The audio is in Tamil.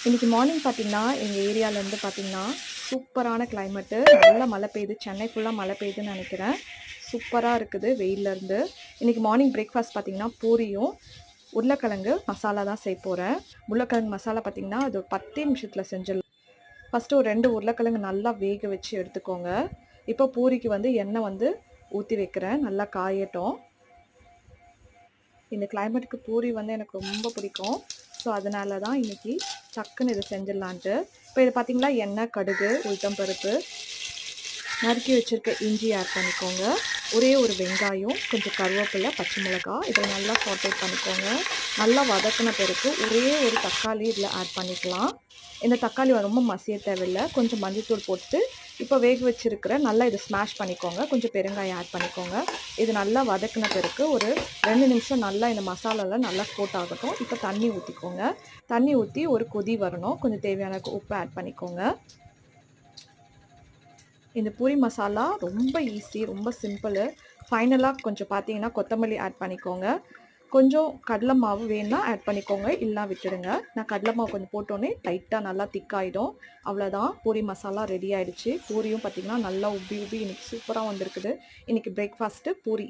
இன்னைக்கு மார்னிங் பார்த்தீங்கன்னா, எங்க ஏரியாலேருந்து பார்த்தீங்கன்னா, சூப்பரான கிளைமேட்டு. நல்லா மழை பெய்யுது. சென்னை ஃபுல்லா மழை பெய்யுதுன்னு நெனைக்கிறேன். சூப்பரா இருக்குது வெயில்லருந்து. இன்னைக்கு மார்னிங் பிரேக்ஃபாஸ்ட் பார்த்தீங்கன்னா, பூரியும், உருளைக்கிழங்கு மசாலா தான் செய்யப்போறேன். உருளைக்கிழங்கு மசாலா பார்த்தீங்கன்னா, அது ஒரு 10 நிமிஷத்துல செஞ்சிடலாம். ஃபர்ஸ்ட்டு ஒரு 2 உருளைக்கிழங்கு நல்லா வேக வச்சு எடுத்துக்கோங்க. இப்போ பூரிக்கு வந்து எண்ணெய் வந்து ஊத்தி வைக்கிறேன். நல்லா காயட்டும். இந்த கிளைமேட்டுக்கு பூரி வந்து எனக்கு ரொம்ப பிடிக்கும். ஸோ அதனால தான் இன்னைக்கு டக்குன்னு இதை செஞ்சிடலான்ட்டு. இப்போ இது பார்த்தீங்களா, எண்ணெய், கடுகு, உளுத்தம் பருப்பு, நறுக்கி வச்சிருக்க இஞ்சி ஆட் பண்ணிக்கோங்க. ஒரே ஒரு வெங்காயம், கொஞ்சம் கருவேப்பிலை, பச்சை மிளகாய் இதை நல்லா சாட்டேட் பண்ணிக்கோங்க. நல்லா வதக்கின பிறகு ஒரே ஒரு தக்காளி இதில் ஆட் பண்ணிக்கலாம். இந்த தக்காளி ரொம்ப மசிய தேவையில்லை. கொஞ்சம் மஞ்சள்தூள் போட்டு இப்போ வேக வச்சிருக்கிற நல்லா இதை ஸ்மாஷ் பண்ணிக்கோங்க. கொஞ்சம் பெருங்காயம் ஆட் பண்ணிக்கோங்க. இது நல்லா வதக்கின பிறகு ஒரு 2 நிமிஷம் நல்லா இந்த மசாலாலாம் நல்லா கோட் ஆகட்டும். இப்போ தண்ணி ஊற்றிக்கோங்க. தண்ணி ஊற்றி ஒரு கொதி வரணும். கொஞ்சம் தேவையான உப்பு ஆட் பண்ணிக்கோங்க. இந்த பூரி மசாலா ரொம்ப ஈஸி, ரொம்ப சிம்பிளு. ஃபைனலாக கொஞ்சம் பார்த்தீங்கன்னா கொத்தமல்லி ஆட் பண்ணிக்கோங்க. கொஞ்சம் கடலை மாவு வேணும்னா ஆட் பண்ணிக்கோங்க, இல்லைனா விட்டுடுங்க. நான் கடலை மாவு கொஞ்சம் போட்டோன்னே லைட்டாக நல்லா திக்காயிடும். அவ்வளோதான், பூரி மசாலா ரெடி ஆயிடுச்சு. பூரியும் பார்த்தீங்கன்னா நல்லா உப்பி உப்பி இன்னைக்கு சூப்பராக வந்திருக்குது. இன்னைக்கு பிரேக்ஃபாஸ்ட்டு பூரி.